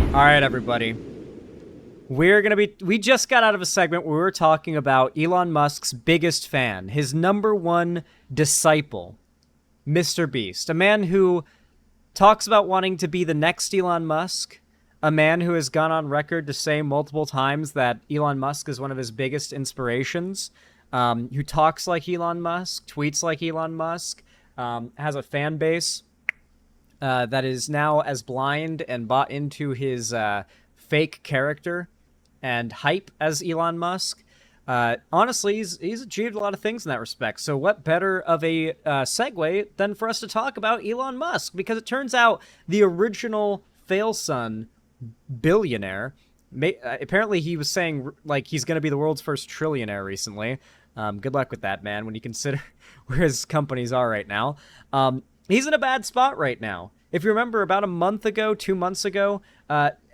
All right, everybody. We just got out of a segment where we were talking about Elon Musk's biggest fan, his number one disciple, Mr. Beast, a man who talks about wanting to be the next Elon Musk, a man who has gone on record to say multiple times that Elon Musk is one of his biggest inspirations, who talks like Elon Musk, tweets like Elon Musk, has a fan base that is now as blind and bought into his fake character and hype as Elon Musk. Honestly, he's achieved a lot of things in that respect. So what better of a segue than for us to talk about Elon Musk? Because it turns out the original fail-son billionaire, apparently he was saying like he's going to be the world's first trillionaire recently. Good luck with that, man, when you consider where his companies are right now. He's in a bad spot right now. If you remember, about a month ago, 2 months ago,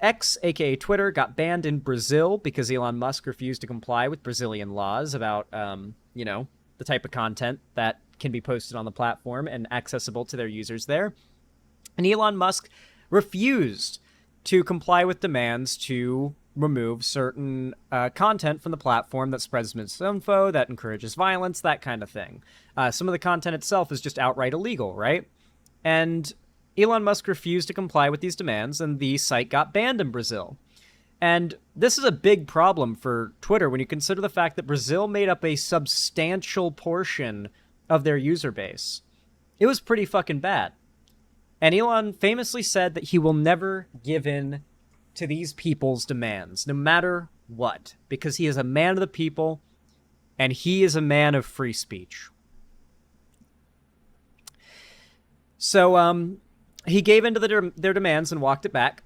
X, aka Twitter, got banned in Brazil because Elon Musk refused to comply with Brazilian laws about, the type of content that can be posted on the platform and accessible to their users there. And Elon Musk refused to comply with demands to remove certain content from the platform that spreads misinfo, that encourages violence, that kind of thing. Some of the content itself is just outright illegal, right? And Elon Musk refused to comply with these demands, and the site got banned in Brazil. And this is a big problem for Twitter when you consider the fact that Brazil made up a substantial portion of their user base. It was pretty fucking bad. And Elon famously said that he will never give in to these people's demands, no matter what, because he is a man of the people, and he is a man of free speech. So, he gave in to their demands and walked it back.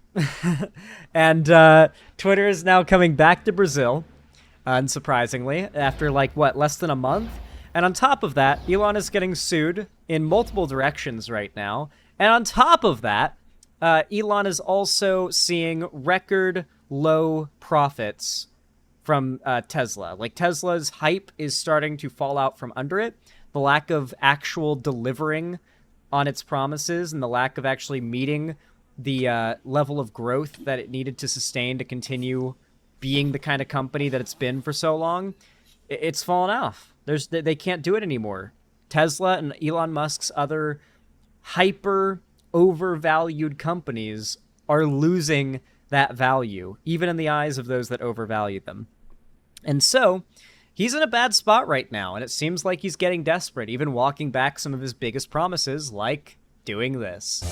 And Twitter is now coming back to Brazil, unsurprisingly, after, less than a month? And on top of that, Elon is getting sued in multiple directions right now. And on top of that, Elon is also seeing record low profits from Tesla. Like, Tesla's hype is starting to fall out from under it. The lack of actual delivering on its promises and the lack of actually meeting the level of growth that it needed to sustain to continue being the kind of company that it's been for so long, it's fallen off. They can't do it anymore. Tesla and Elon Musk's other hyper overvalued companies are losing that value, even in the eyes of those that overvalue them. And so he's in a bad spot right now, and it seems like he's getting desperate, even walking back some of his biggest promises, like doing this.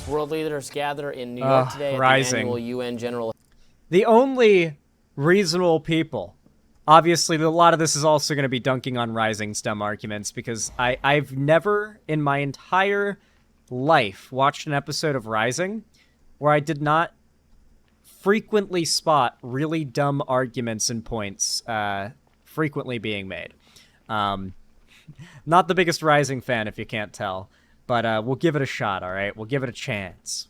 World leaders gather in New York today at the annual UN General. The only reasonable people. Obviously, a lot of this is also going to be dunking on Rising's dumb arguments, because I've never in my entire life watched an episode of Rising where I did not frequently spot really dumb arguments and points frequently being made. Not the biggest Rising fan, if you can't tell, but we'll give it a shot, all right? We'll give it a chance.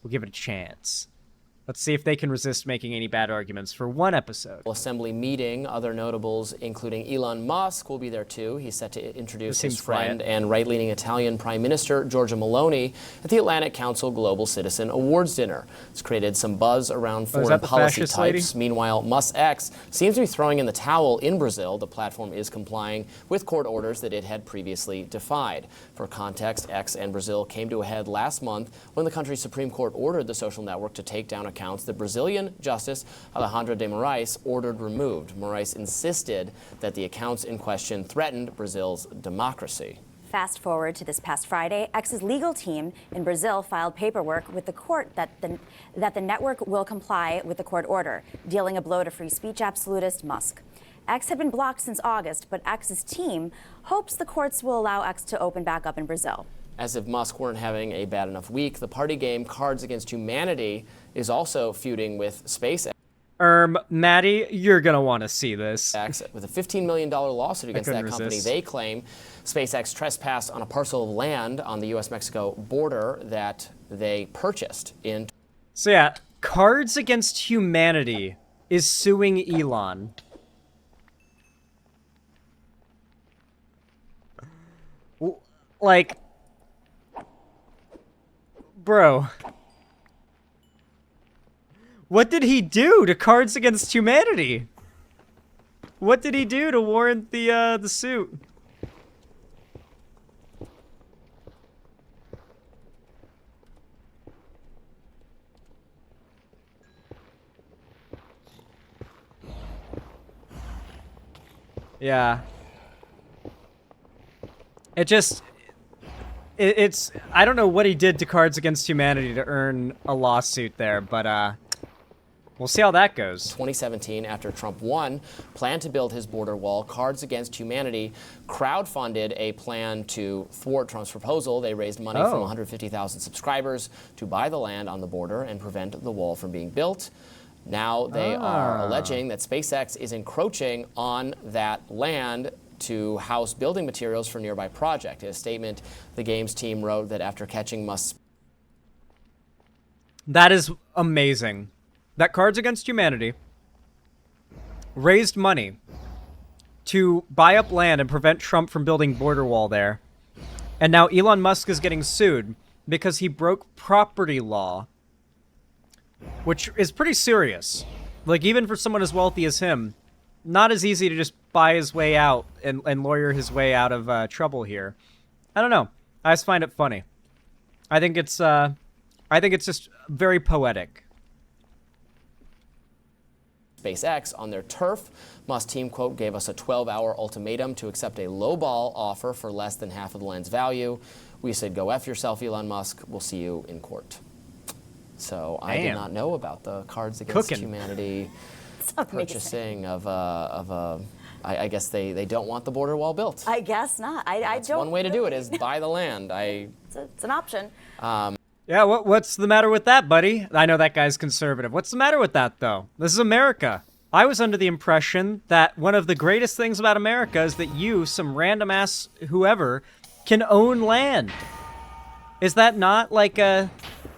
Let's see if they can resist making any bad arguments for one episode. Assembly meeting. Other notables, including Elon Musk, will be there too. He's set to introduce his friend and right-leaning Italian Prime Minister Giorgia Meloni at the Atlantic Council Global Citizen Awards dinner. It's created some buzz around foreign policy types. Lady? Meanwhile, Musk X seems to be throwing in the towel in Brazil. The platform is complying with court orders that it had previously defied. For context, X and Brazil came to a head last month when the country's Supreme Court ordered the social network to take down accounts that Brazilian Justice Alejandro de Moraes ordered removed. Moraes insisted that the accounts in question threatened Brazil's democracy. Fast forward to this past Friday, X's legal team in Brazil filed paperwork with the court that the network will comply with the court order, dealing a blow to free speech absolutist Musk. X had been blocked since August, but X's team hopes the courts will allow X to open back up in Brazil. As if Musk weren't having a bad enough week, the party game Cards Against Humanity is also feuding with SpaceX. Maddie, you're going to want to see this. With a $15 million lawsuit against that company. They claim SpaceX trespassed on a parcel of land on the U.S.-Mexico border that they purchased in... So yeah, Cards Against Humanity is suing Elon. Like, bro. What did he do to Cards Against Humanity? What did he do to warrant the suit? Yeah. It's I don't know what he did to Cards Against Humanity to earn a lawsuit there, but we'll see how that goes. 2017, after Trump won, planned to build his border wall. Cards Against Humanity crowdfunded a plan to thwart Trump's proposal. They raised money from 150,000 subscribers to buy the land on the border and prevent the wall from being built. Now they are alleging that SpaceX is encroaching on that land to house building materials for nearby project. In a statement, the games team wrote that after catching Musk... That is amazing. That Cards Against Humanity raised money to buy up land and prevent Trump from building border wall there. And now Elon Musk is getting sued because he broke property law, which is pretty serious. Like, even for someone as wealthy as him, not as easy to just buy his way out and lawyer his way out of trouble here. I don't know. I just find it funny. I think it's just very poetic. SpaceX on their turf. Musk team, quote, gave us a 12-hour ultimatum to accept a lowball offer for less than half of the land's value. We said, go F yourself, Elon Musk. We'll see you in court. So I did not know about the Cards Against Humanity purchasing of I guess they don't want the border wall built. I guess not. That's one way to do it is buy the land. It's an option. Yeah, what's the matter with that, buddy? I know that guy's conservative. What's the matter with that, though? This is America. I was under the impression that one of the greatest things about America is that you, some random ass whoever, can own land. Is that not like a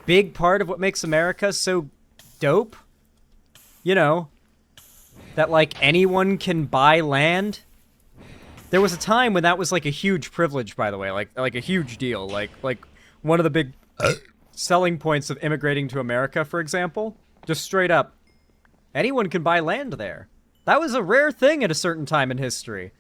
big part of what makes America so dope? You know, that like anyone can buy land. There was a time when that was like a huge privilege, by the way, like a huge deal, like one of the big selling points of immigrating to America, for example. Just straight up, anyone can buy land there. That was a rare thing at a certain time in history.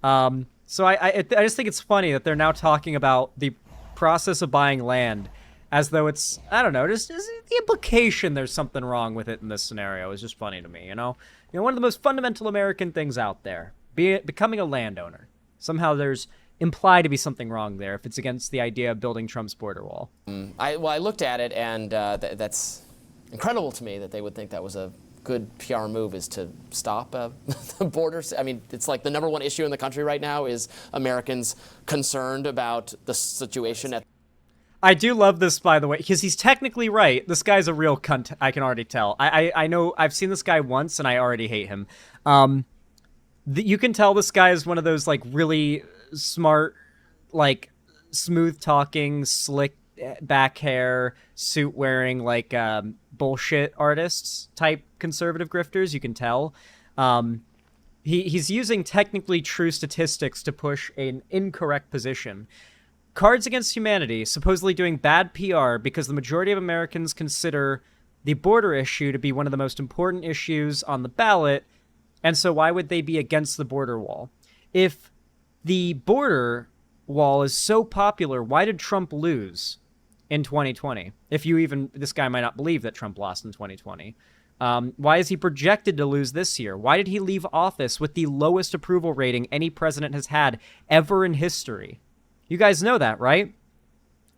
So I just think it's funny that they're now talking about the process of buying land as though it's, I don't know, just the implication there's something wrong with it in this scenario is just funny to me, you know? You know, one of the most fundamental American things out there, becoming a landowner. Somehow there's implied to be something wrong there if it's against the idea of building Trump's border wall. I looked at it, and that's incredible to me that they would think that was a good PR move, is to stop the borders. I mean, it's like the number one issue in the country right now is Americans concerned about the situation at... I do love this, by the way, because he's technically right. This guy's a real cunt, I can already tell. I know, I've seen this guy once, and I already hate him. You can tell this guy is one of those, like, really smart, like, smooth-talking, slick back hair, suit-wearing, like, bullshit artists type conservative grifters. You can tell. He's using technically true statistics to push an incorrect position. Cards Against Humanity supposedly doing bad PR because the majority of Americans consider the border issue to be one of the most important issues on the ballot, and so why would they be against the border wall? If the border wall is so popular, why did Trump lose in 2020? If you even, this guy might not believe that Trump lost in 2020. Why is he projected to lose this year? Why did he leave office with the lowest approval rating any president has had ever in history? You guys know that, right?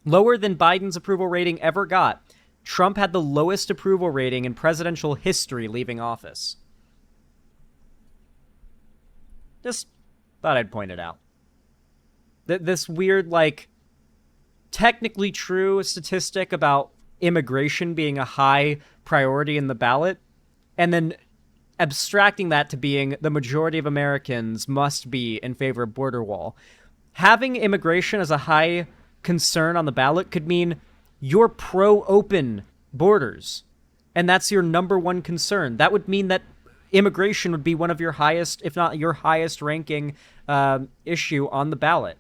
Lower than Biden's approval rating ever got. Trump had the lowest approval rating in presidential history leaving office. Just thought I'd point it out. This weird, like, technically true statistic about immigration being a high priority in the ballot, and then abstracting that to being the majority of Americans must be in favor of border wall. Having immigration as a high concern on the ballot could mean you're pro-open borders, and that's your number one concern. That would mean that immigration would be one of your highest, if not your highest ranking issue on the ballot.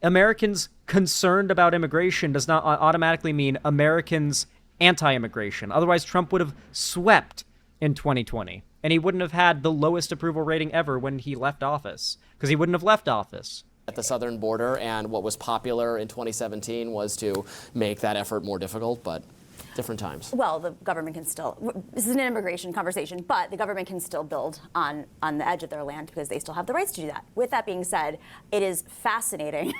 Americans concerned about immigration does not automatically mean Americans anti-immigration. Otherwise, Trump would have swept in 2020, and he wouldn't have had the lowest approval rating ever when he left office, because he wouldn't have left office. At the southern border, and what was popular in 2017 was to make that effort more difficult, but different times. Well, the government can still, this is an immigration conversation, but the government can still build on the edge of their land because they still have the rights to do that. With that being said, it is fascinating.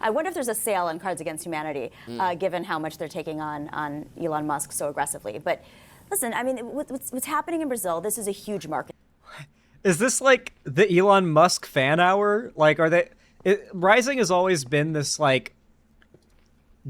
I wonder if there's a sale on Cards Against Humanity, given how much they're taking on Elon Musk so aggressively. But listen, I mean, what's happening in Brazil, this is a huge market. Is this like the Elon Musk fan hour? Like, are they... Rising has always been this, like,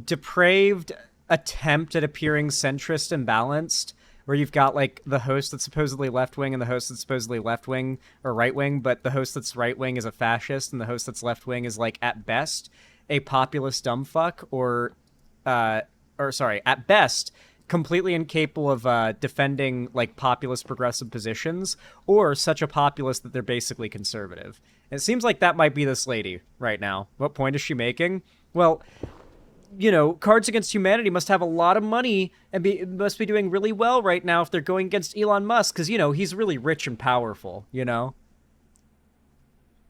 depraved attempt at appearing centrist and balanced, where you've got, like, the host that's supposedly left-wing and the host that's supposedly left-wing or right-wing, but the host that's right-wing is a fascist and the host that's left-wing is, like, at best, a populist dumbfuck at best, completely incapable of defending, like, populist progressive positions, or such a populist that they're basically conservative. It seems like that might be this lady right now. What point is she making? Well, you know, Cards Against Humanity must have a lot of money and must be doing really well right now if they're going against Elon Musk, because, you know, he's really rich and powerful, you know?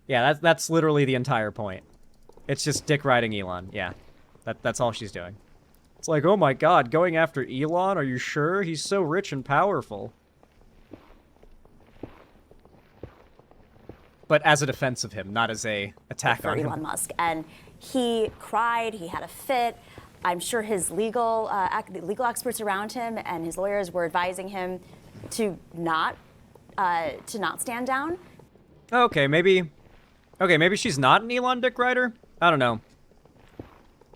Yeah, that's literally the entire point. It's just dick riding Elon. Yeah, that's all she's doing. It's like, oh my god, going after Elon? Are you sure? He's so rich and powerful. But as a defense of him, not as a attack on him. Elon Musk. And he cried, he had a fit. I'm sure his legal experts around him and his lawyers were advising him to not stand down. Okay, maybe she's not an Elon dick rider? I don't know.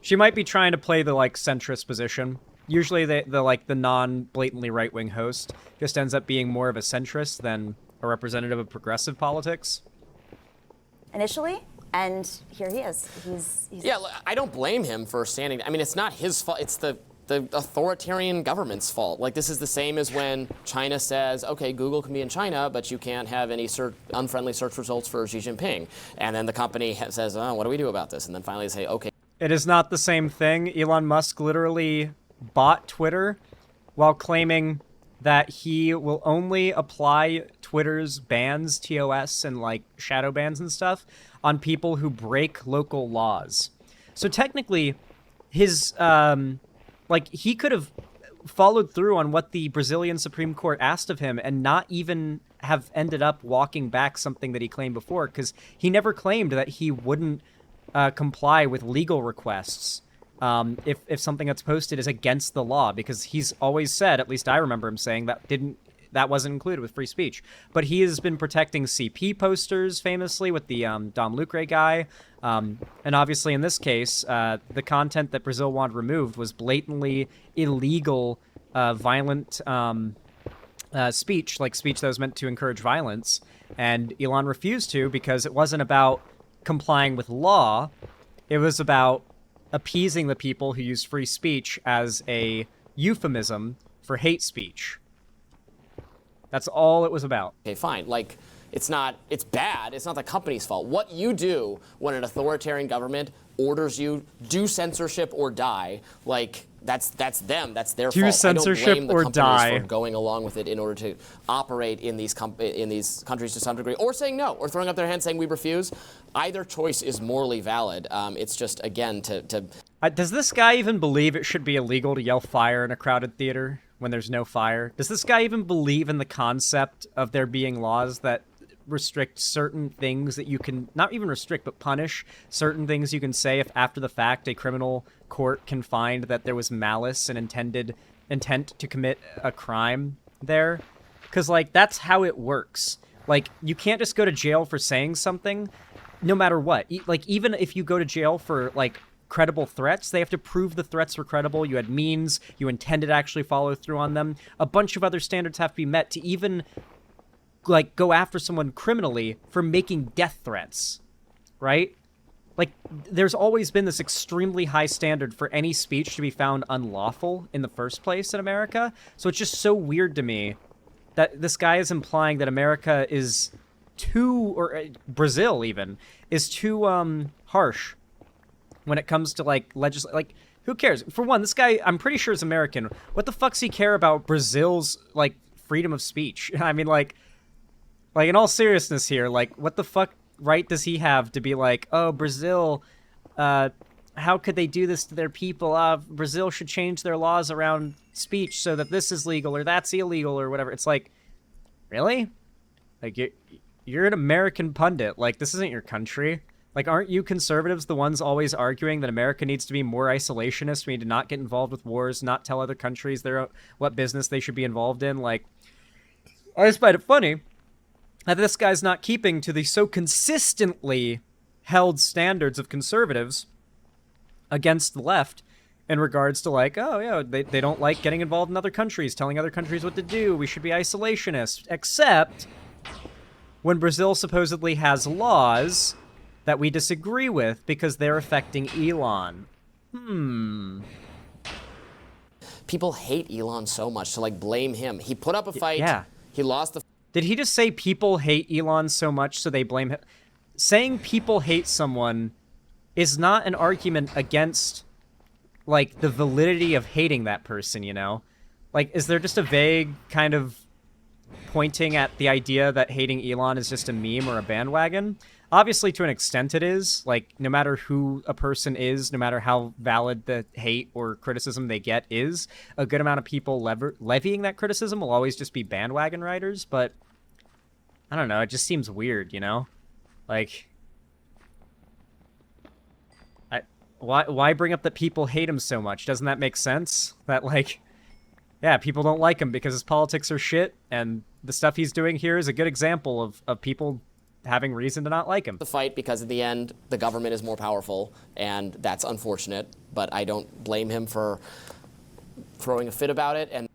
She might be trying to play the, like, centrist position. Usually the non-blatantly right-wing host just ends up being more of a centrist than a representative of progressive politics. Initially, and here he is. He's Yeah, I don't blame him for standing. I mean, it's not his fault. It's the authoritarian government's fault. Like, this is the same as when China says, okay, Google can be in China, but you can't have any unfriendly search results for Xi Jinping. And then the company says, oh, what do we do about this? And then finally they say, okay. It is not the same thing. Elon Musk literally bought Twitter while claiming that he will only apply Twitter's bans, TOS, and, like, shadow bans and stuff on people who break local laws. So technically, his, he could have followed through on what the Brazilian Supreme Court asked of him and not even have ended up walking back something that he claimed before, because he never claimed that he wouldn't comply with legal requests if something that's posted is against the law, because he's always said, at least I remember him saying, that wasn't included with free speech. But he has been protecting CP posters famously with the Dom Lucre guy. And obviously in this case, the content that Brazil wanted removed was blatantly illegal, violent speech, like speech that was meant to encourage violence. And Elon refused to, because it wasn't about complying with law. It was about appeasing the people who used free speech as a euphemism for hate speech. That's all it was about. Okay, fine. Like, it's bad. It's not the company's fault. What you do when an authoritarian government orders you, do censorship or die, like, that's them. That's their fault. Do censorship I don't blame the or companies die. for going along with it in order to operate in these countries to some degree, or saying no, or throwing up their hands saying we refuse. Either choice is morally valid. It's just, again, to does this guy even believe it should be illegal to yell fire in a crowded theater when there's no fire? Does this guy even believe in the concept of there being laws that restrict certain things that you can, not even restrict, but punish certain things you can say if after the fact a criminal court can find that there was malice and intent to commit a crime there? Because, like, that's how it works. Like, you can't just go to jail for saying something, no matter what. Like, even if you go to jail for, like, credible threats, they have to prove the threats were credible. You had means, you intended to actually follow through on them. A bunch of other standards have to be met to even, like, go after someone criminally for making death threats, right? Like, there's always been this extremely high standard for any speech to be found unlawful in the first place in America. So it's just so weird to me that this guy is implying that America is too, or Brazil even, is too harsh when it comes to like like who cares? For one, this guy, I'm pretty sure is American. What the fuck's he care about Brazil's like freedom of speech? I mean, like in all seriousness here, like what the fuck right does he have to be like, oh, Brazil, how could they do this to their people? Brazil should change their laws around speech so that this is legal or that's illegal or whatever. It's like, really? Like you're an American pundit. Like this isn't your country. Like, aren't you conservatives the ones always arguing that America needs to be more isolationist? We need to not get involved with wars, not tell other countries what business they should be involved in. Like, I just find it funny that this guy's not keeping to the so consistently held standards of conservatives against the left in regards to like, oh, yeah, they don't like getting involved in other countries, telling other countries what to do. We should be isolationists, except when Brazil supposedly has laws that we disagree with because they're affecting Elon. People hate Elon so much to like blame him. He put up a fight. Yeah. He lost the. Did he just say people hate Elon so much so they blame him? Saying people hate someone is not an argument against like the validity of hating that person, you know? Like, is there just a vague kind of pointing at the idea that hating Elon is just a meme or a bandwagon? Obviously, to an extent it is. Like, no matter who a person is, no matter how valid the hate or criticism they get is, a good amount of people levying that criticism will always just be bandwagon riders. But, I don't know, it just seems weird, you know? Like, why bring up that people hate him so much? Doesn't that make sense? That, like, yeah, people don't like him because his politics are shit, and the stuff he's doing here is a good example of people having reason to not like him. The fight because in the end the government is more powerful, and that's unfortunate, but I don't blame him for throwing a fit about it. And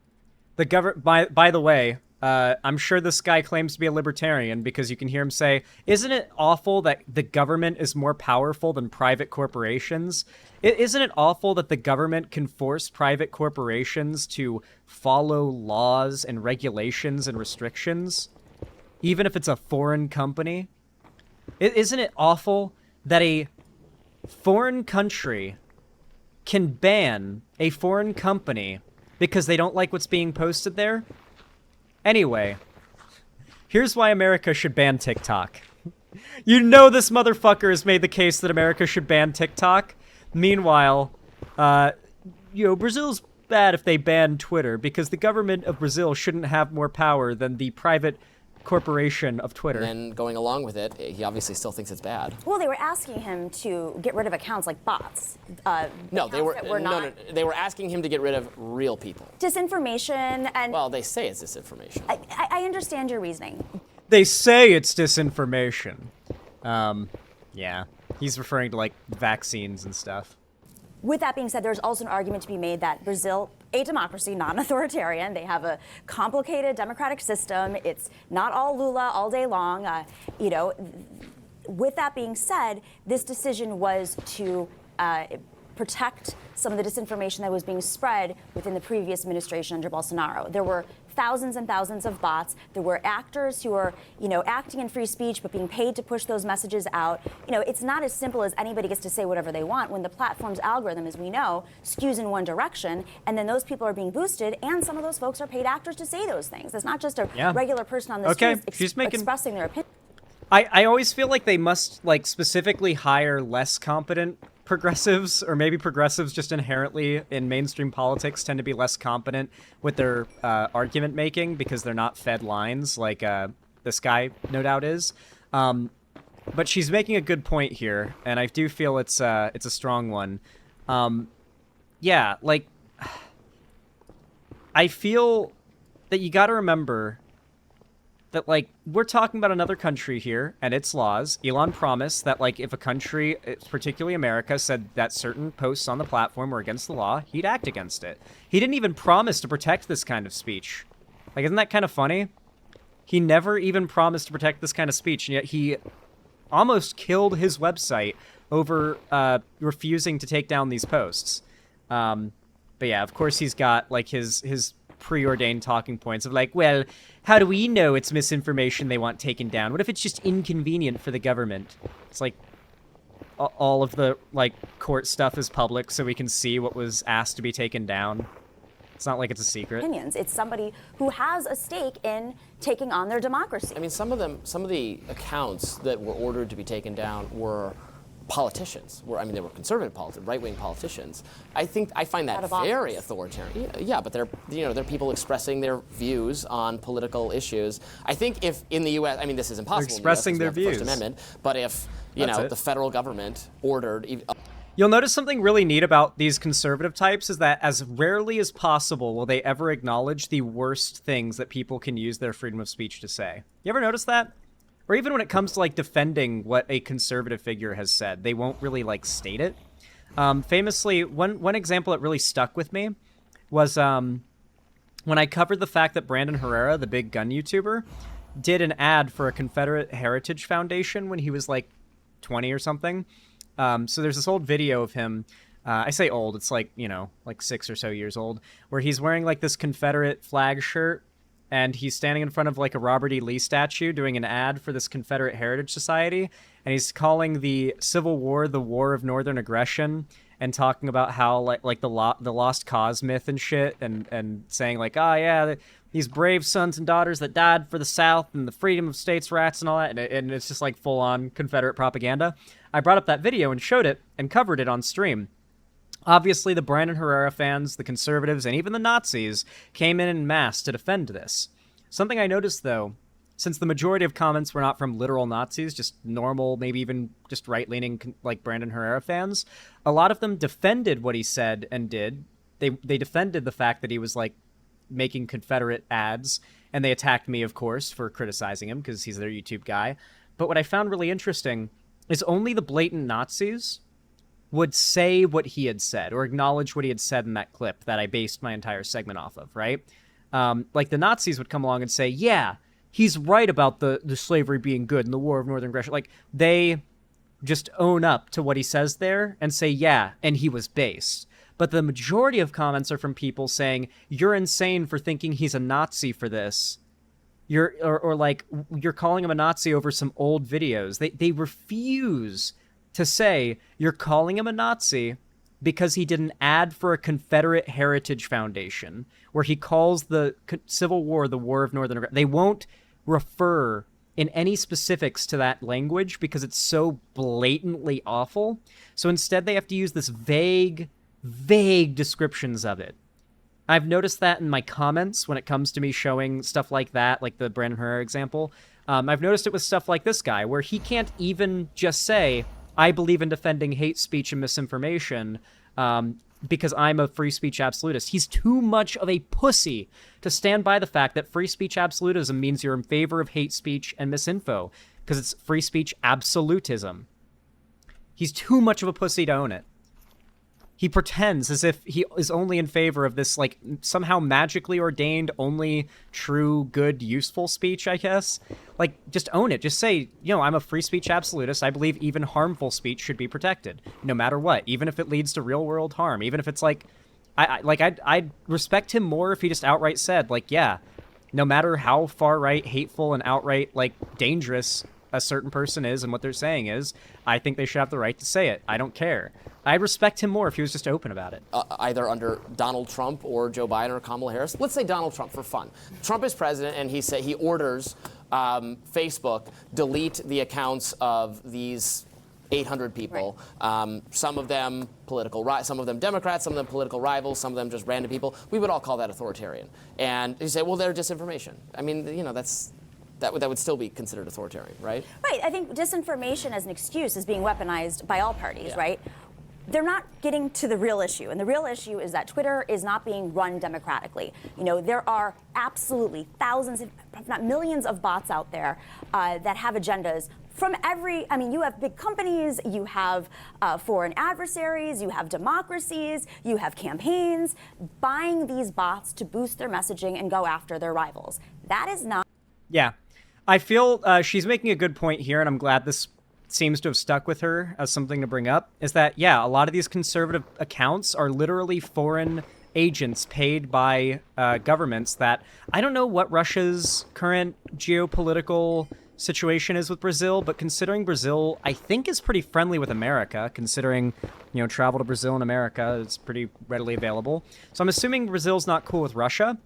the government, by the way, I'm sure this guy claims to be a libertarian because you can hear him say, isn't it awful that the government is more powerful than private corporations? Isn't it awful that the government can force private corporations to follow laws and regulations and restrictions? Even if it's a foreign company? Isn't it awful that a foreign country can ban a foreign company because they don't like what's being posted there? Anyway, here's why America should ban TikTok. You know this motherfucker has made the case that America should ban TikTok. Meanwhile, Brazil's bad if they ban Twitter because the government of Brazil shouldn't have more power than the private corporation of Twitter. And going along with it, he obviously still thinks it's bad. Well, they were asking him to get rid of accounts like bots. No, they were asking him to get rid of real people. Disinformation and. Well, they say it's disinformation. I understand your reasoning. They say it's disinformation. Yeah, he's referring to like vaccines and stuff. With that being said, there's also an argument to be made that Brazil, a democracy, not an authoritarian, they have a complicated democratic system. It's not all Lula all day long. With that being said, this decision was to protect some of the disinformation that was being spread within the previous administration under Bolsonaro. There were thousands and thousands of bots. There were actors who were, acting in free speech but being paid to push those messages out. It's not as simple as anybody gets to say whatever they want when the platform's algorithm, as we know, skews in one direction, and then those people are being boosted, and some of those folks are paid actors to say those things. It's not just a regular person on the street expressing their opinion. I always feel like they must specifically hire less competent progressives, or maybe progressives just inherently in mainstream politics tend to be less competent with their argument making because they're not fed lines like this guy no doubt is. But she's making a good point here, and I do feel it's a strong one. I feel that you got to remember that, we're talking about another country here and its laws. Elon promised that, if a country, particularly America, said that certain posts on the platform were against the law, he'd act against it. He didn't even promise to protect this kind of speech. Isn't that kind of funny? He never even promised to protect this kind of speech, and yet he almost killed his website over refusing to take down these posts. But yeah, of course he's got, his preordained talking points of well, how do we know it's misinformation they want taken down? What if it's just inconvenient for the government? It's all of the like court stuff is public, so we can see what was asked to be taken down. It's not like it's a secret. Opinions. It's somebody who has a stake in taking on their democracy. I mean, some of the accounts that were ordered to be taken down were politicians. They were conservative right-wing politicians. I find that very authoritarian. Yeah, but they're people expressing their views on political issues. I think if in the U.S., this is impossible. They're expressing their views. First Amendment, but if the federal government ordered. You'll notice something really neat about these conservative types is that as rarely as possible will they ever acknowledge the worst things that people can use their freedom of speech to say. You ever notice that? Or even when it comes to like defending what a conservative figure has said, they won't really like state it. Famously, one example that really stuck with me was when I covered the fact that Brandon Herrera, the big gun YouTuber, did an ad for a Confederate Heritage Foundation when he was like 20 or something. So there's this old video of him. I say old, it's like, like 6 or so years old, where he's wearing like this Confederate flag shirt and he's standing in front of like a Robert E. Lee statue doing an ad for this Confederate Heritage Society. And he's calling the Civil War the War of Northern Aggression and talking about how like the lost cause myth and shit and saying like, oh yeah, these brave sons and daughters that died for the South and the freedom of states' rights and all that. And it's just like full on Confederate propaganda. I brought up that video and showed it and covered it on stream. Obviously, the Brandon Herrera fans, the conservatives, and even the Nazis came in masse to defend this. Something I noticed, though, since the majority of comments were not from literal Nazis, just normal, maybe even just right-leaning, like Brandon Herrera fans, a lot of them defended what he said and did. They defended the fact that he was, like, making Confederate ads, and they attacked me, of course, for criticizing him, because he's their YouTube guy. But what I found really interesting is only the blatant Nazis would say what he had said or acknowledge what he had said in that clip that I based my entire segment off of, right? Like the Nazis would come along and say, yeah, he's right about the slavery being good and the War of Northern Aggression. Like they just own up to what he says there and say, yeah, and he was based. But the majority of comments are from people saying, you're insane for thinking he's a Nazi for this. You're calling him a Nazi over some old videos. They refuse to say you're calling him a Nazi because he did an ad for a Confederate Heritage Foundation where he calls the Civil War the War of Northern Aggression. They won't refer in any specifics to that language because it's so blatantly awful. So instead they have to use this vague descriptions of it. I've noticed that in my comments when it comes to me showing stuff like that, like the Brandon Herrera example. I've noticed it with stuff like this guy, where he can't even just say, I believe in defending hate speech and misinformation because I'm a free speech absolutist. He's too much of a pussy to stand by the fact that free speech absolutism means you're in favor of hate speech and misinfo, because it's free speech absolutism. He's too much of a pussy to own it. He pretends as if he is only in favor of this, like, somehow magically ordained, only true, good, useful speech, I guess. Like, just own it. Just say, I'm a free speech absolutist. I believe even harmful speech should be protected, no matter what, even if it leads to real-world harm, even if it's, like, I'd respect him more if he just outright said, like, yeah, no matter how far-right, hateful, and outright, like, dangerous a certain person is and what they're saying is, I think they should have the right to say it. I don't care. I'd respect him more if he was just open about it. Either under Donald Trump or Joe Biden or Kamala Harris. Let's say Donald Trump for fun. Trump is president and he orders Facebook delete the accounts of these 800 people. Right. Some of them some of them Democrats, some of them political rivals, some of them just random people. We would all call that authoritarian. And you say, well, they're disinformation. I mean, that would still be considered authoritarian, right? Right. I think disinformation as an excuse is being weaponized by all parties, right? They're not getting to the real issue. And the real issue is that Twitter is not being run democratically. There are absolutely thousands, if not millions of bots out there that have agendas from you have big companies, you have foreign adversaries, you have democracies, you have campaigns buying these bots to boost their messaging and go after their rivals. That is not. Yeah. I feel she's making a good point here, and I'm glad this seems to have stuck with her as something to bring up, is that, yeah, a lot of these conservative accounts are literally foreign agents paid by governments that, I don't know what Russia's current geopolitical situation is with Brazil, but considering Brazil, I think, is pretty friendly with America, considering, travel to Brazil and America is pretty readily available. So I'm assuming Brazil's not cool with Russia.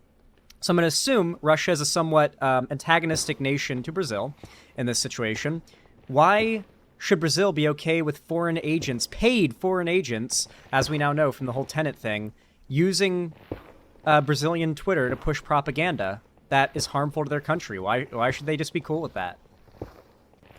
So I'm going to assume Russia is a somewhat antagonistic nation to Brazil in this situation. Why should Brazil be okay with foreign agents, paid foreign agents, as we now know from the whole Tenet thing, using Brazilian Twitter to push propaganda that is harmful to their country? Why should they just be cool with that?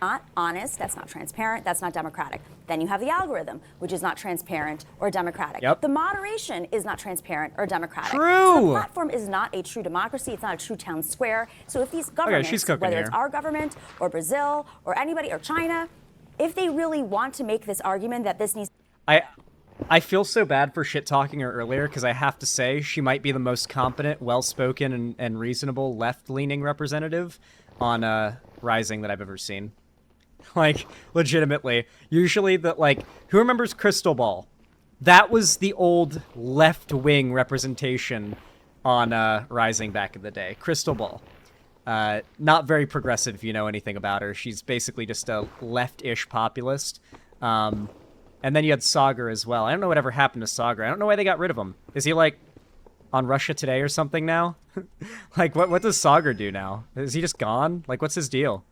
Not honest, that's not transparent, that's not democratic. Then you have the algorithm, which is not transparent or democratic. Yep. The moderation is not transparent or democratic. True. So the platform is not a true democracy, it's not a true town square. So if these governments, whether it's our government or Brazil or anybody or China, if they really want to make this argument that this needs... I feel so bad for shit-talking her earlier, because I have to say she might be the most competent, well-spoken, and reasonable left-leaning representative on Rising that I've ever seen. Like, legitimately. Usually, who remembers Crystal Ball? That was the old left-wing representation on Rising back in the day. Crystal Ball. Not very progressive if you know anything about her. She's basically just a left-ish populist. And then you had Sagar as well. I don't know whatever happened to Sagar. I don't know why they got rid of him. Is he, on Russia Today or something now? What does Sagar do now? Is he just gone? What's his deal?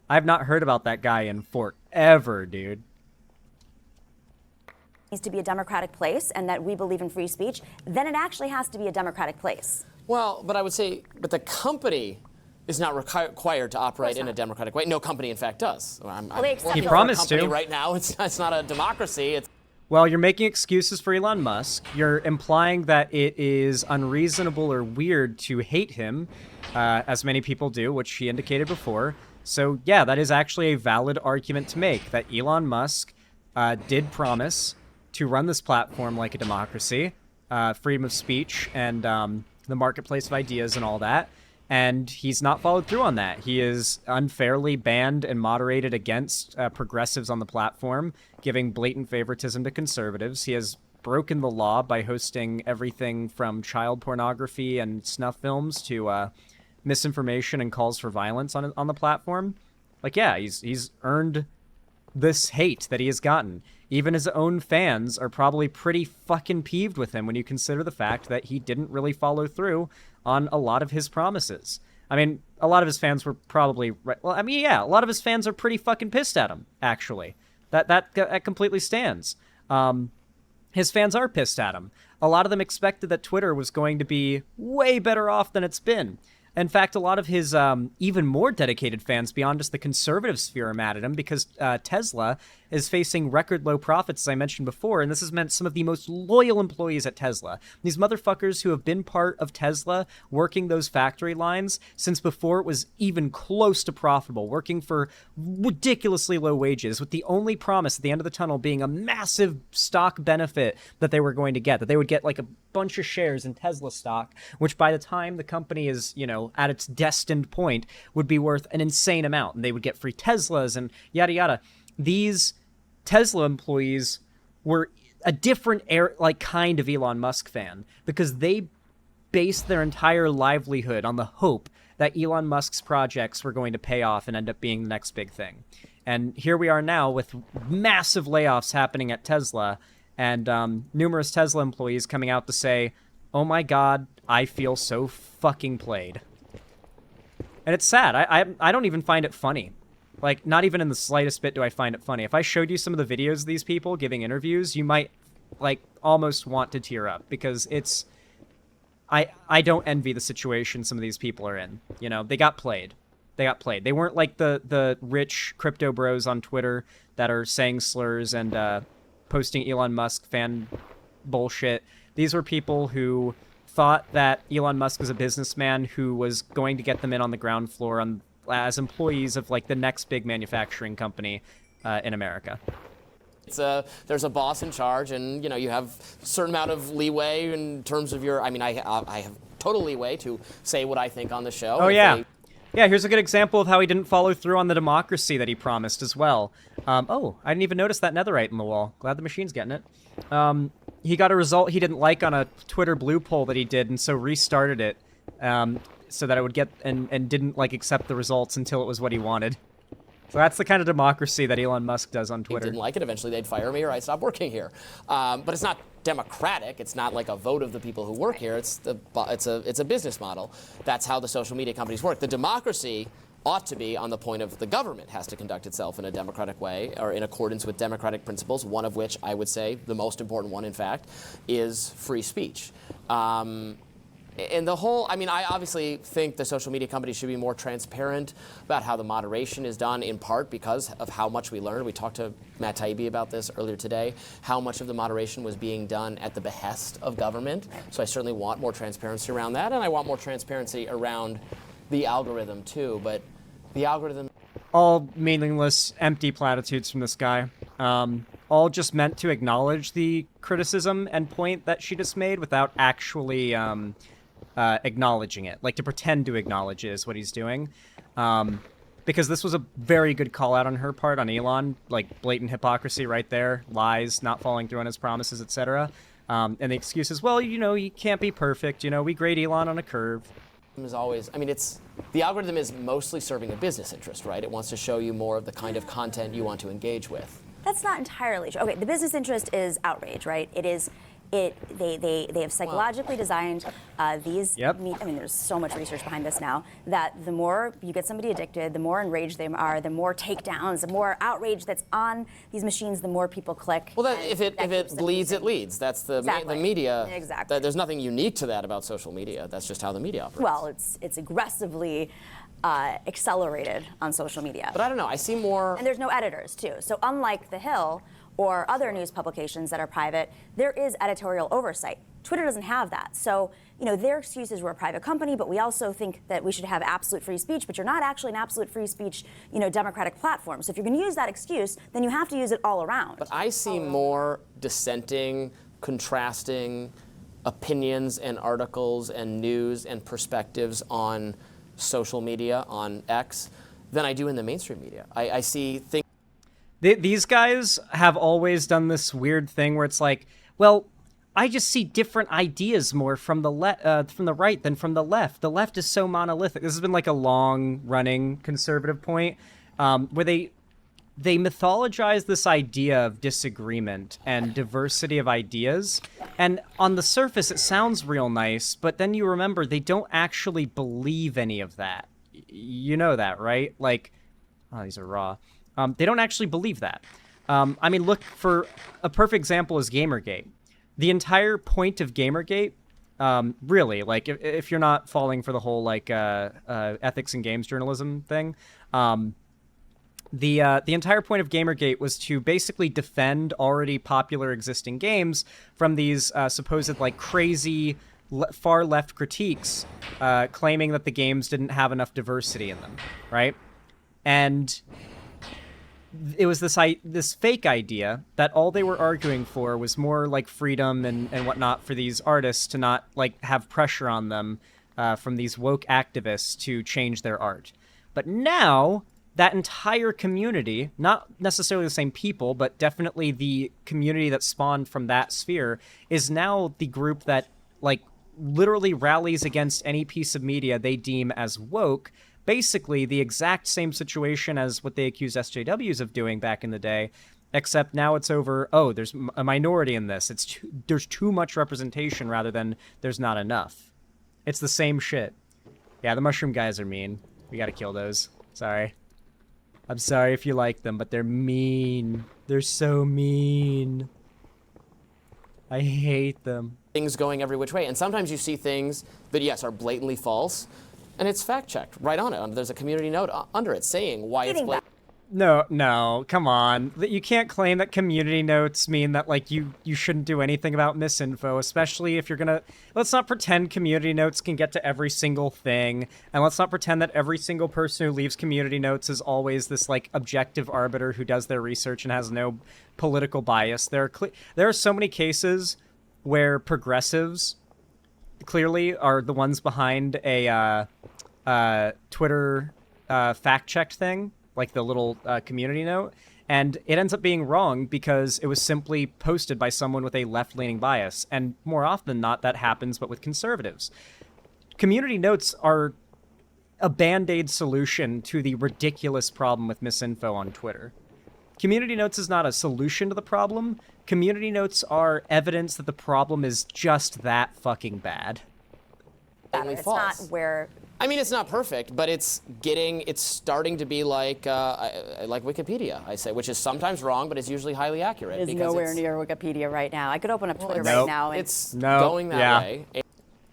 I've not heard about that guy in forever, dude. Needs to be a democratic place and that we believe in free speech, then it actually has to be a democratic place. Well, but I would say, but the company is not required to operate in a democratic way. No company, in fact, does. He promised to. Right now, it's not a democracy. Well, you're making excuses for Elon Musk. You're implying that it is unreasonable or weird to hate him, as many people do, which he indicated before. So, yeah, that is actually a valid argument to make, that Elon Musk did promise to run this platform like a democracy, freedom of speech, and the marketplace of ideas and all that. And he's not followed through on that. He is unfairly banned and moderated against progressives on the platform, giving blatant favoritism to conservatives. He has broken the law by hosting everything from child pornography and snuff films to misinformation and calls for violence on the platform. He's earned this hate that he has gotten. Even his own fans are probably pretty fucking peeved with him when you consider the fact that he didn't really follow through on a lot of his promises. I mean, a lot of his fans were probably right. Well, I mean, yeah, a lot of his fans are pretty fucking pissed at him, actually. That completely stands. His fans are pissed at him. A lot of them expected that Twitter was going to be way better off than it's been. In fact, a lot of his even more dedicated fans beyond just the conservative sphere are mad at him because Tesla is facing record low profits, as I mentioned before, and this has meant some of the most loyal employees at Tesla. These motherfuckers who have been part of Tesla, working those factory lines since before it was even close to profitable, working for ridiculously low wages, with the only promise at the end of the tunnel being a massive stock benefit that they were going to get, that they would get a bunch of shares in Tesla stock, which by the time the company is, at its destined point, would be worth an insane amount, and they would get free Teslas and yada yada. These Tesla employees were a different kind of Elon Musk fan because they based their entire livelihood on the hope that Elon Musk's projects were going to pay off and end up being the next big thing. And here we are now with massive layoffs happening at Tesla and numerous Tesla employees coming out to say, oh my God, I feel so fucking played. And it's sad. I don't even find it funny. Not even in the slightest bit do I find it funny. If I showed you some of the videos of these people giving interviews, you might, almost want to tear up because it's... I don't envy the situation some of these people are in. They got played. They weren't like the rich crypto bros on Twitter that are saying slurs and posting Elon Musk fan bullshit. These were people who thought that Elon Musk was a businessman who was going to get them in on the ground floor as employees of the next big manufacturing company in America. There's a boss in charge, and you have a certain amount of leeway in terms of your. I mean, I have total leeway to say what I think on the show. Oh yeah. Yeah, here's a good example of how he didn't follow through on the democracy that he promised as well. I didn't even notice that netherite in the wall. Glad the machine's getting it. He got a result he didn't like on a Twitter Blue poll that he did, and so restarted it. so that it would get and didn't like accept the results until it was what he wanted. So that's the kind of democracy that Elon Musk does on Twitter. Didn't like it. Eventually, they'd fire me or I'd stop working here. But it's not democratic. It's not like a vote of the people who work here. It's a business model. That's how the social media companies work. The democracy ought to be on the point of the government has to conduct itself in a democratic way or in accordance with democratic principles, one of which I would say, the most important one, in fact, is free speech. And the whole, I mean, I obviously think the social media companies should be more transparent about how the moderation is done, in part because of how much we learned. We talked to Matt Taibbi about this earlier today, how much of the moderation was being done at the behest of government. So I certainly want more transparency around that, and I want more transparency around the algorithm too. But the algorithm... All meaningless, empty platitudes from this guy. All just meant to acknowledge the criticism and point that she just made without actually... acknowledging it, like to pretend to acknowledge it is what he's doing, because this was a very good call out on her part on Elon, like blatant hypocrisy right there, lies, not following through on his promises, etc. And the excuse is, well, you know, you can't be perfect, you know, we grade Elon on a curve. Is always, I mean, the algorithm is mostly serving a business interest, right? It wants to show you more of the kind of content you want to engage with. That's not entirely true. Okay, the business interest is outrage, right? It is. They have psychologically designed these. Yep. I mean, there's so much research behind this now that the more you get somebody addicted, the more enraged they are, the more takedowns, the more outrage that's on these machines, the more people click. Well, if it bleeds, it leads. That's the media. Exactly. There's nothing unique to that about social media. That's just how the media operates. Well, it's aggressively accelerated on social media. But I don't know. I see more. And there's no editors too. So unlike The Hill or other news publications that are private, there is editorial oversight. Twitter doesn't have that. So, you know, their excuse is we're a private company, but we also think that we should have absolute free speech, but you're not actually an absolute free speech, you know, democratic platform. So if you're going to use that excuse, then you have to use it all around. But I see more dissenting, contrasting opinions and articles and news and perspectives on social media, on X, than I do in the mainstream media. I see things. These guys have always done this weird thing where it's like, well, I just see different ideas more from the right than from the left. The left is so monolithic. This has been like a long-running conservative point where they mythologize this idea of disagreement and diversity of ideas. And on the surface, it sounds real nice, but then you remember they don't actually believe any of that. You know that, right? Like, oh, these are raw. They don't actually believe that. I mean, look, for a perfect example is Gamergate. The entire point of Gamergate, really, like, if you're not falling for the whole, like, ethics and games journalism thing, the entire point of Gamergate was to basically defend already popular existing games from these supposed, like, crazy far left critiques claiming that the games didn't have enough diversity in them, right? And it was this fake idea that all they were arguing for was more like freedom and whatnot for these artists to not like have pressure on them from these woke activists to change their art. But now that entire community, not necessarily the same people, but definitely the community that spawned from that sphere, is now the group that like literally rallies against any piece of media they deem as woke. Basically the exact same situation as what they accused SJWs of doing back in the day, except now it's over, oh, there's a minority in this. There's too much representation rather than there's not enough. It's the same shit. Yeah, the mushroom guys are mean. We gotta kill those. Sorry. I'm sorry if you like them, but they're mean. They're so mean. I hate them. Things going every which way. And sometimes you see things that, yes, are blatantly false, and it's fact-checked right on it. There's a community note under it saying why it's blatant. No, come on. You can't claim that community notes mean that, like, you shouldn't do anything about misinfo, especially if you're gonna... Let's not pretend community notes can get to every single thing, and let's not pretend that every single person who leaves community notes is always this, like, objective arbiter who does their research and has no political bias. There are so many cases where progressives clearly are the ones behind a Twitter fact-checked thing, like the little community note, and it ends up being wrong because it was simply posted by someone with a left-leaning bias, and more often than not, that happens, but with conservatives. community notes are a band-aid solution to the ridiculous problem with misinfo on Twitter. Community notes is not a solution to the problem. Community notes are evidence that the problem is just that fucking bad. It's not where... I mean, it's not perfect, but it's starting to be like Wikipedia, I say, which is sometimes wrong, but it's usually highly accurate. It's nowhere near Wikipedia right now. I could open up Twitter Nope. right now. And... It's going that way.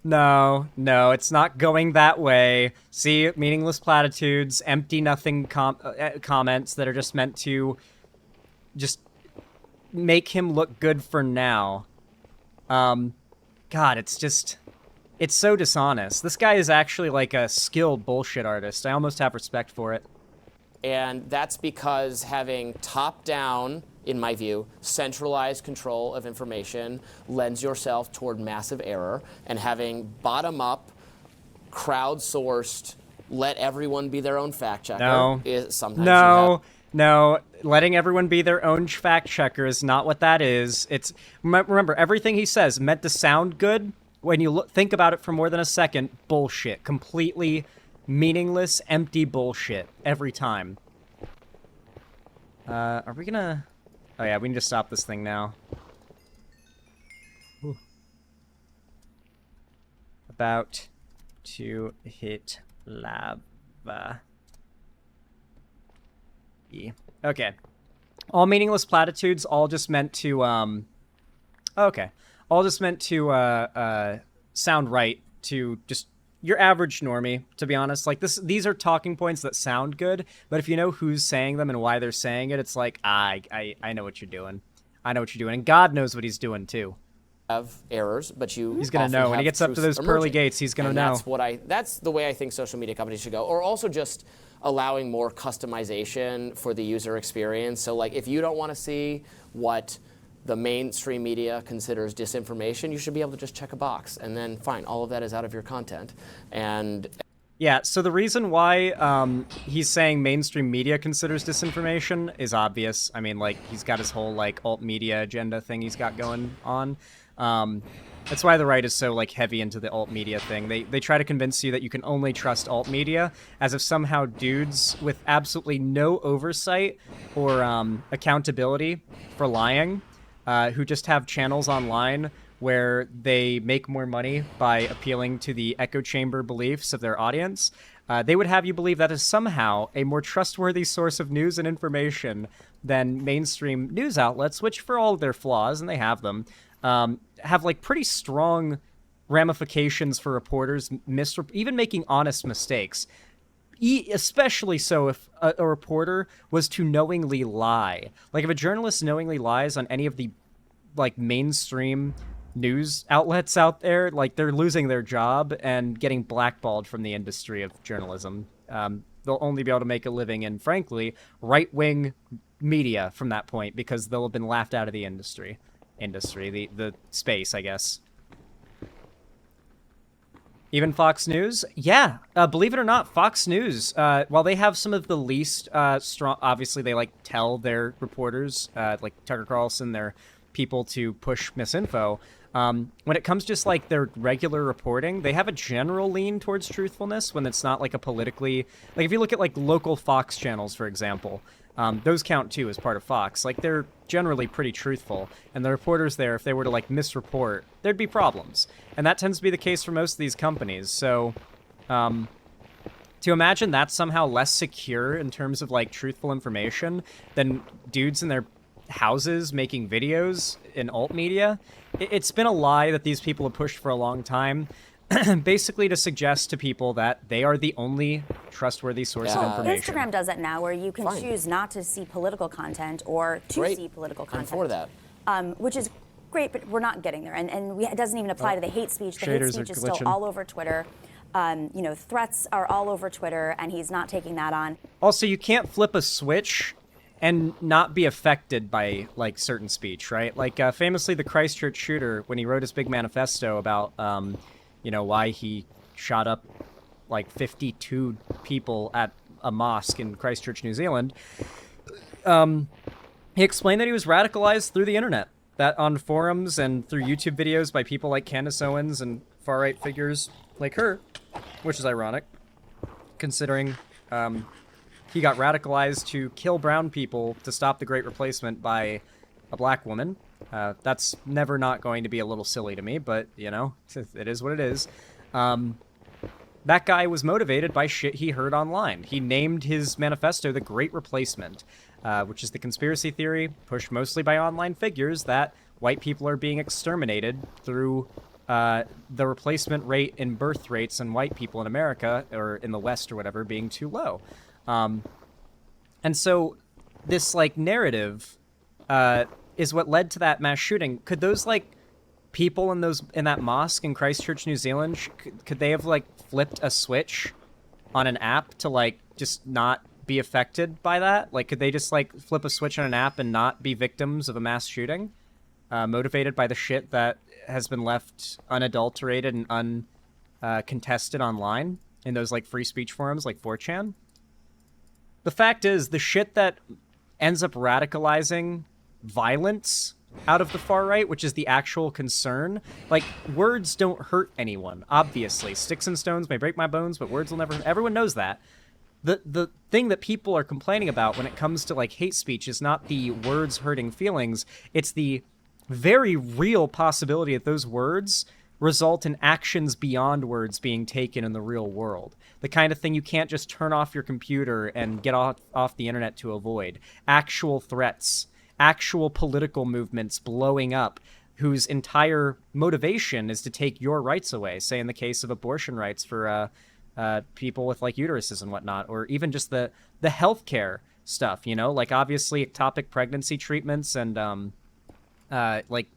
No, it's not going that way. See, meaningless platitudes, empty nothing comments that are just meant to just make him look good for now. God, it's so dishonest. This guy is actually like a skilled bullshit artist. I almost have respect for it. And that's because having top-down, in my view, centralized control of information lends yourself toward massive error, and having bottom-up, crowdsourced, let everyone be their own fact-checker is sometimes... No, letting everyone be their own fact-checker is not what that is. It's remember, everything he says meant to sound good. When you think about it for more than a second, bullshit. Completely meaningless, empty bullshit every time. Are we gonna... Oh yeah, we need to stop this thing now. Ooh. About to hit lava. Yeah. Okay. All meaningless platitudes, all just meant to, okay. All just meant to, sound right to just your average normie, to be honest. Like, these are talking points that sound good, but if you know who's saying them and why they're saying it, it's like, I know what you're doing. I know what you're doing, and God knows what he's doing, too. Have errors, but he's gonna know. When he gets up to those pearly gates, he's gonna know. That's the way I think social media companies should go. Or also just allowing more customization for the user experience. So, like, if you don't want to see what the mainstream media considers disinformation, you should be able to just check a box, and then fine, all of that is out of your content. And yeah, so the reason why he's saying mainstream media considers disinformation is obvious. I mean, like, he's got his whole, like, alt media agenda thing he's got going on. That's why the right is so, like, heavy into the alt media thing. They try to convince you that you can only trust alt media, as if somehow dudes with absolutely no oversight or accountability for lying, who just have channels online where they make more money by appealing to the echo chamber beliefs of their audience, they would have you believe that is somehow a more trustworthy source of news and information than mainstream news outlets, which, for all of their flaws, and they have them, have, like, pretty strong ramifications for reporters even making honest mistakes. Especially so if a reporter was to knowingly lie. Like, if a journalist knowingly lies on any of the, like, mainstream news outlets out there, like, they're losing their job and getting blackballed from the industry of journalism. They'll only be able to make a living in, frankly, right-wing media from that point, because they'll have been laughed out of the industry, the space, I guess. Even Fox News? Yeah, believe it or not, Fox News, while they have some of the least strong, obviously they, like, tell their reporters, like Tucker Carlson, their people to push misinfo. When it comes just, like, their regular reporting, they have a general lean towards truthfulness when it's not, like, a politically... Like, if you look at, like, local Fox channels, for example, those count, too, as part of Fox. Like, they're generally pretty truthful, and the reporters there, if they were to, like, misreport, there'd be problems. And that tends to be the case for most of these companies, so... to imagine that's somehow less secure in terms of, like, truthful information than dudes in their houses making videos in alt media, it's been a lie that these people have pushed for a long time, basically to suggest to people that they are the only trustworthy source of information. Instagram does it now, where you can choose not to see political content or to see political content. I'm for that. Which is great, but we're not getting there. And it doesn't even apply to the hate speech. The hate speech is still all over Twitter. Threats are all over Twitter, and he's not taking that on. Also, you can't flip a switch and not be affected by, like, certain speech, right? Like, famously, the Christchurch shooter, when he wrote his big manifesto about, why he shot up, like, 52 people at a mosque in Christchurch, New Zealand, he explained that he was radicalized through the internet, that on forums and through YouTube videos by people like Candace Owens and far-right figures like her, which is ironic, considering he got radicalized to kill brown people to stop the Great Replacement by a black woman. That's never not going to be a little silly to me, but, you know, it is what it is. That guy was motivated by shit he heard online. He named his manifesto The Great Replacement, which is the conspiracy theory pushed mostly by online figures that white people are being exterminated through the replacement rate in birth rates in white people in America, or in the West or whatever, being too low. And so this, like, narrative is what led to that mass shooting. Could those, like, people in that mosque in Christchurch, New Zealand, could they have, like, flipped a switch on an app to, like, just not be affected by that? Like, could they just, like, flip a switch on an app and not be victims of a mass shooting, motivated by the shit that has been left unadulterated and uncontested online in those, like, free speech forums like 4chan? The fact is, the shit that ends up radicalizing violence out of the far right, which is the actual concern, like, words don't hurt anyone, obviously. Sticks and stones may break my bones, but words will never. Everyone knows that. The thing that people are complaining about when it comes to, like, hate speech is not the words hurting feelings, it's the very real possibility that those words result in actions beyond words being taken in the real world. The kind of thing you can't just turn off your computer and get off the internet to avoid. Actual threats, actual political movements blowing up whose entire motivation is to take your rights away, say in the case of abortion rights for people with, like, uteruses and whatnot, or even just the healthcare stuff, you know, like, obviously ectopic pregnancy treatments and like,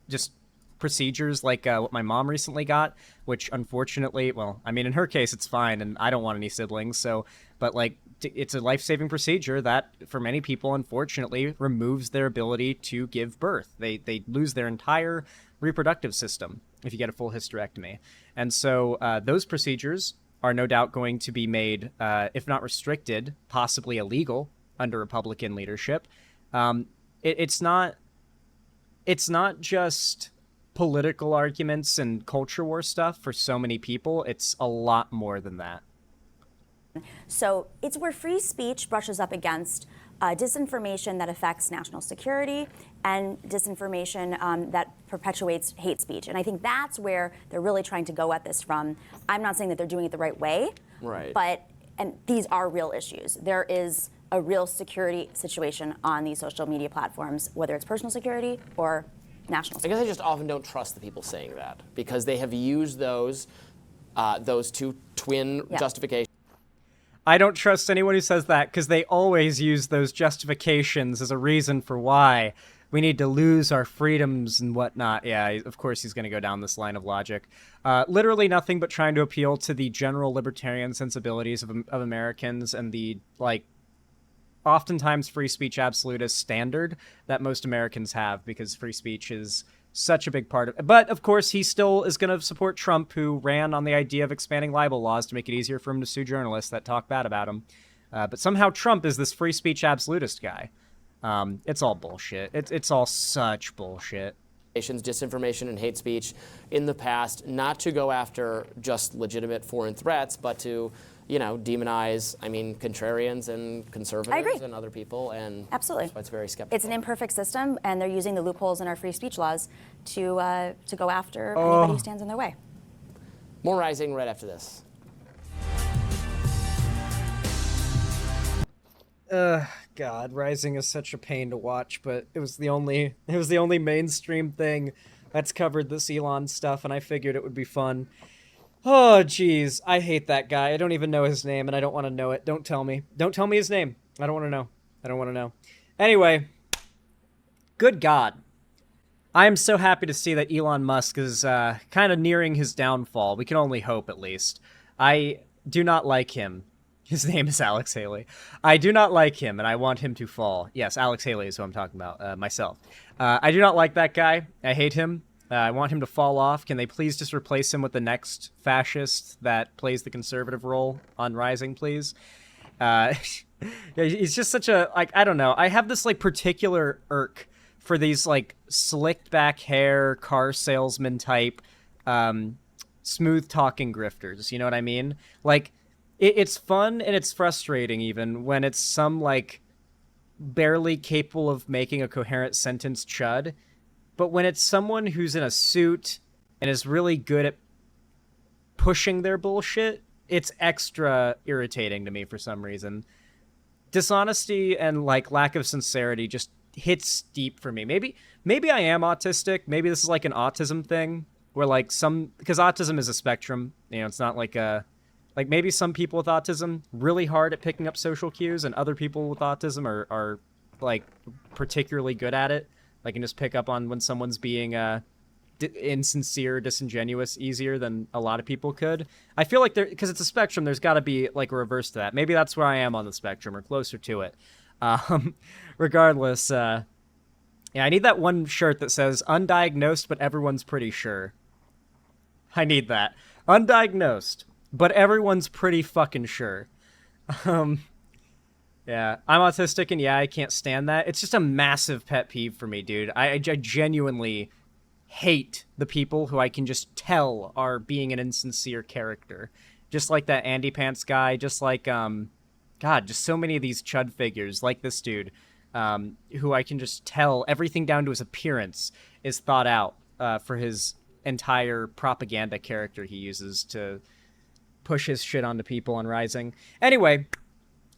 just procedures like what my mom recently got, which unfortunately, well, I mean, in her case it's fine and I don't want any siblings, so, but, like, it's a life-saving procedure that for many people unfortunately removes their ability to give birth. They lose their entire reproductive system if you get a full hysterectomy. And so those procedures are no doubt going to be made, if not restricted, possibly illegal under Republican leadership. It's not just political arguments and culture war stuff for so many people. It's a lot more than that. So it's where free speech brushes up against disinformation that affects national security and disinformation that perpetuates hate speech. And I think that's where they're really trying to go at this from. I'm not saying that they're doing it the right way, right? But, and these are real issues. There is a real security situation on these social media platforms, whether it's personal security or national security. I guess I just often don't trust the people saying that because they have used those two twin justifications. I don't trust anyone who says that because they always use those justifications as a reason for why we need to lose our freedoms and whatnot. Yeah, of course he's going to go down this line of logic. Literally nothing but trying to appeal to the general libertarian sensibilities of Americans and the, like, oftentimes free speech absolutist standard that most Americans have, because free speech is such a big part of it. But, of course, he still is going to support Trump, who ran on the idea of expanding libel laws to make it easier for him to sue journalists that talk bad about him. But somehow Trump is this free speech absolutist guy. It's all bullshit. It's all such bullshit. Disinformation and hate speech in the past, not to go after just legitimate foreign threats, but to, you know, demonize, I mean, contrarians and conservatives and other people. And absolutely, that's why it's very skeptical. It's an imperfect system, and they're using the loopholes in our free speech laws to go after anybody who stands in their way. More Rising right after this. God, Rising is such a pain to watch, but it was the only mainstream thing that's covered this Elon stuff, and I figured it would be fun. Oh, jeez, I hate that guy. I don't even know his name, and I don't want to know it. Don't tell me. Don't tell me his name. I don't want to know. I don't want to know. Anyway, good God. I am so happy to see that Elon Musk is kind of nearing his downfall. We can only hope, at least. I do not like him. His name is Alex Haley. I do not like him, and I want him to fall. Yes, Alex Haley is who I'm talking about, myself. I do not like that guy. I hate him. I want him to fall off. Can they please just replace him with the next fascist that plays the conservative role on Rising, please? He's just such a, like, I don't know. I have this, like, particular irk for these, like, slicked back hair, car salesman type smooth talking grifters. You know what I mean? Like, it's fun and it's frustrating even when it's some, like, barely capable of making a coherent sentence chud. But when it's someone who's in a suit and is really good at pushing their bullshit, it's extra irritating to me for some reason. Dishonesty and, like, lack of sincerity just hits deep for me. Maybe I am autistic. Maybe this is like an autism thing where, like, because autism is a spectrum. You know, it's not like like maybe some people with autism really hard at picking up social cues, and other people with autism are like particularly good at it. Like, can just pick up on when someone's being insincere, disingenuous easier than a lot of people could. I feel like because it's a spectrum, there's got to be like a reverse to that. Maybe that's where I am on the spectrum or closer to it. Regardless, yeah, I need that one shirt that says undiagnosed, but everyone's pretty sure. I need that. Undiagnosed, but everyone's pretty fucking sure. Yeah, I'm autistic, and yeah, I can't stand that. It's just a massive pet peeve for me, dude. I genuinely hate the people who I can just tell are being an insincere character. Just like that Andy Pants guy, just like, God, just so many of these chud figures, like this dude, who I can just tell everything down to his appearance is thought out for his entire propaganda character he uses to push his shit onto people on Rising. Anyway,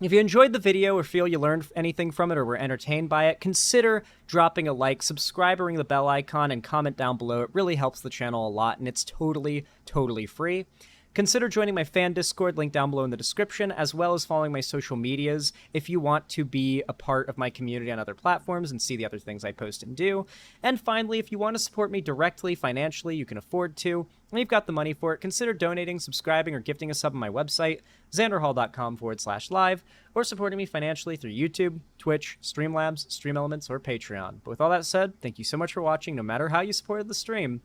if you enjoyed the video or feel you learned anything from it or were entertained by it, consider dropping a like, subscribe, or ring the bell icon, and comment down below. It really helps the channel a lot, and it's totally, totally free. Consider joining my fan Discord, link down below in the description, as well as following my social medias if you want to be a part of my community on other platforms and see the other things I post and do. And finally, if you want to support me directly, financially, you can afford to, and you've got the money for it, consider donating, subscribing, or gifting a sub on my website, xanderhall.com/live, or supporting me financially through YouTube, Twitch, Streamlabs, Stream Elements, or Patreon. But with all that said, thank you so much for watching, no matter how you supported the stream,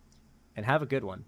and have a good one.